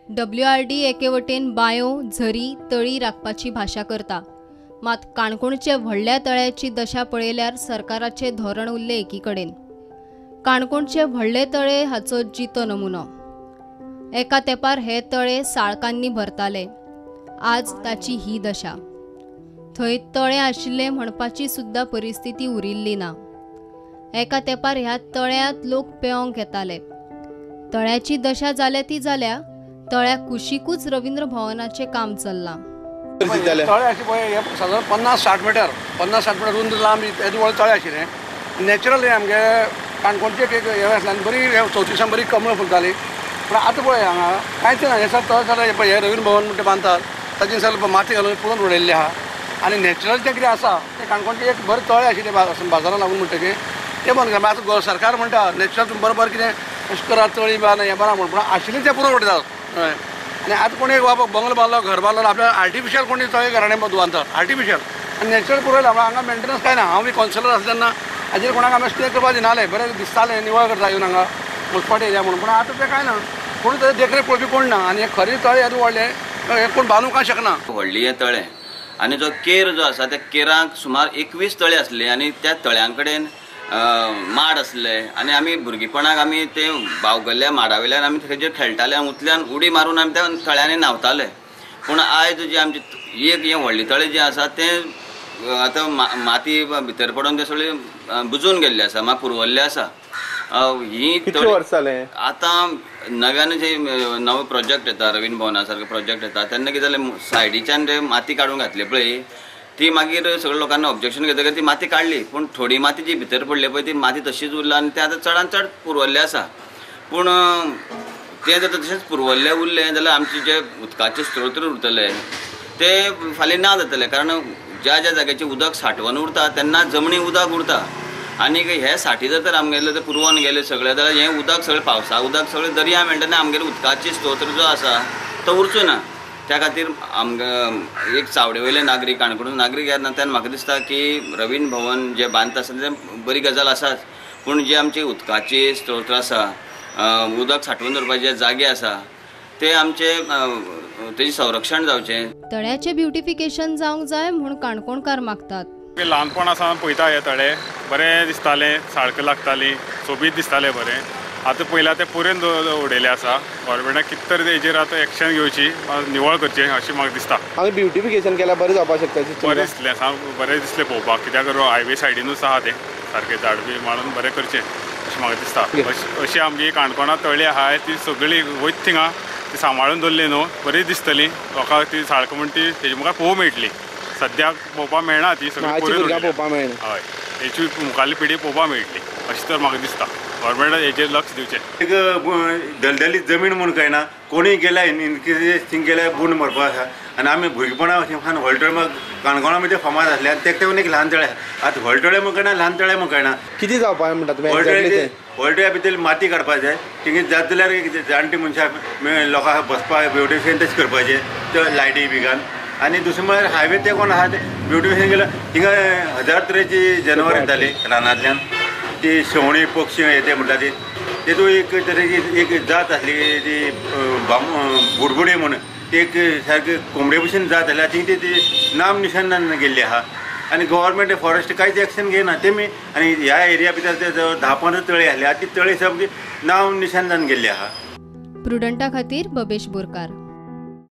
WRD एके वटेन bio, Zari, तळी राखपाची भाशा करता, मात काणकोणचे व्हडल्या तळ्याची दशा पळयल्यार सरकाराचे धोरण उरले एकीकडेन। काणकोणचे व्हडले तळे हाचो जितो नमुनो। एका तेंपार हे तळे साळकांनी भरताले, आज ताची ही दशा। थंय तळे आशिल्ले म्हणपाची सुद्धा परिस्थिती उरिल्ली ना। एका तेंपार ह्या तळ्यांत लोक पेंवंक येताले। तळ्याची दशा जाल्या ती जाल्या, तळ्या कुशीकूच रवींद्र भवनाचे काम चल्लां। तळे अशी पळय साधारण 50-60 मीटर रुंद लांब येदे व्हड तळे आशिल्लें। नॅचरल हे आमगे काणकोणचे एक हे आसल्यान बरी चवथीसान बरी कमळ फुलताली। पण आतां पळय हांगा कांयच ना, हे तळे जाल्यार पळय हे रवींद्र भवन म्हणटा बांदतात ताचे सगळें माती घालून पुरून उडयल्लें आहा। आनी नॅचरल जें कितें आसा तें काणकोणचे एक बरें तळे आशिल्लें बाजारान लागून म्हणटकीर तें बंद केलें। आतां सरकार म्हणटा नॅचरल बरोबर कितें अशें करा तळी बांद हें बरा म्हण, पूण आशिल्लें तें पुरो उडयतात। हय, आनी आतां कोणी बाबा बंगलो बांदलो, घर बांदलो, आपल्या आर्टिफिशियल कोणी तळे घराणे बांदतात आर्टिफिशियल, आनी नॅचरल पुरयला। हांगा मेंटेनन्स कांय ना। हांव बी कौन्सिलर आसले तेन्ना हाजेर कोणाक आमी स्टे करपाक दिनाले, बरें दिसतालें निवळ करता येवन हांगा मुसपाटी एरिया म्हणून। पूण आतां तें कांय ना, कोण थंय देखरेख पळोवपी कोण ना। आनी हे खरें तळे येदे व्हडलें हे कोण बांदूंक शकना। व्हडली हे तळे आनी जो केर जो आसा त्या केरांक सुमार 21 तळे आसले, आनी त्या तळ्यां कडेन माड आसले, आनी आमी भुरगेपणाक आमी ते बावगल्ल्या माडा वयल्यान आमी थंयचेर खेळटाले, उतल्यान उडी मारून आमी त्या तळ्यांनी न्हांवताले। पूण आयज जे आमचे एक हे व्हडले तळे जे आसा तें आतां माती भितर पडून ते सगळे बुजून गेल्ले आसा, पुरवल्ले आसा। ही आतां नव्यान जे नवो प्रोजेक्ट येता, रवींद्र भवना सारको प्रोजेक्ट येता, तेन्ना कितें जालें सायडीच्यान जे माती काडून घातली पळय ती मागीर सगळ्या लोकांनी ऑब्जेक्शन घेतलें, ती माती काडली, पूण थोडी माती जी भितर पडली पळय ती माती तशीच उरला आनी तें आतां चडान चड पुरवल्लें आसा। पूण तें जर तशेंच पुरवल्लें उरलें जाल्यार आमचे जे उदकाचे स्त्रोत उरतले ते फाल्यां ना जातले, कारण ज्या ज्या जाग्याचेर उदक सांठवून उरता तेन्ना जमनी उदक उरता। आनी हे साठी जर तर आमगेले ते पुरवून गेले सगळे जाल्यार हें उदक सगळें पावसा उदक सगळें दर्या मेळटना आमगेले उदकाचे स्त्रोत जो आसा तो उरचो ना। त्या खातीर आमकां एक चावडे वयले नागरीक, काणकोण नागरीक ह्या नात्यान म्हाका दिसता की रवींद्र भवन जे बांदता आसता तें बरी गजाल आसाच, पूण जे आमचे उदकाचे स्त्रोत आसा, उदक सांठोवन दवरपाचे जे जागे आसा ते आमचे तेजे संरक्षण जावचें। तळ्याचे ब्युटिफिकेशन जावंक जाय म्हूण काणकोणकार मागतात। ल्हानपणा सावन पळयता हे तळे बरें दिसतालें, साळकां लागताली, सोबीत दिसतालें बरें। आतां पयला तें पुरेन उडयलें आसा। गव्हर्मेंटाक कितें तरी हेजेर आतां एक्शन घेवची, निवळ करचें अशें म्हाका दिसता। हांगा ब्युटिफिकेशन केल्यार बरें जावपाक शकता। बरें दिसलें, बरें दिसलें पळोवपाक, कित्याक हायवे सायडीनूच आहा तें सारकें झाड बी मारून बरें करचें अशें म्हाका दिसता। अशी आमची काणकोणा तळी आहा ती सगळी वयत थिंगा ती सांबाळून दवरली न्हू, बरी दिसतली लोकांक। ती साळकां म्हण ती तेजी म्हाका पळोवंक मेळटली। सद्याक पळोवपाक मेळना, ती सगळी पळोवपाक मेळना। हय, हेची मुखाल्ली पिढी पळोवपाक मेळटली अशें तर म्हाका दिसता। गव्हर्मेंटान हेचेर लक्ष दिवचें। एक दलदलीत जमीन म्हणून काय ना, कोणी गेल्या थिंग गेल्यार बुण मरपाक आसा। आनी आमी भुरगेपणा व्हडले तळे काणकोणा मध्ये फामाद आसले, आनी तेका एक ल्हान तळे आहा। आतां व्हडले तळे म्हूण कळना, ल्हान तळे म्हूण कळना। कितें जावपाक म्हणटा तुमी? व्हडले तळ्या भितर माती काडपाक जाय, थिंगा जाता जाल्यार जाणटी मनशाक लोकांक बसपाक ब्युटिफिकेशन तशें करपाचें, त्यो लायटी बी घालून। आनी दुसरें म्हळ्यार हायवे ते कोण आहा ते ब्युटिफिकेशन केल्यार थिंगा 1000 तरेची जनावरां येताली रानांतल्यान, ती शेवणी पक्षी येते म्हणटा ती, तेतून एक तरेची एक जात आसली ती बुडबुडे म्हणून, ती एक सारकी कोंबडे भशेन जात आसली, ती ती नाम निशान गेल्ली आहा। आनी गव्हर्मेंट फॉरेस्ट कांयच एक्शन घेयना तेमी। आनी ह्या एरिया भितर ते 10-15 तळे आसले, ती तळे सामकी नाम निशान जावन गेल्ली आहा। प्रुडंटा खातीर बबेश बोरकार।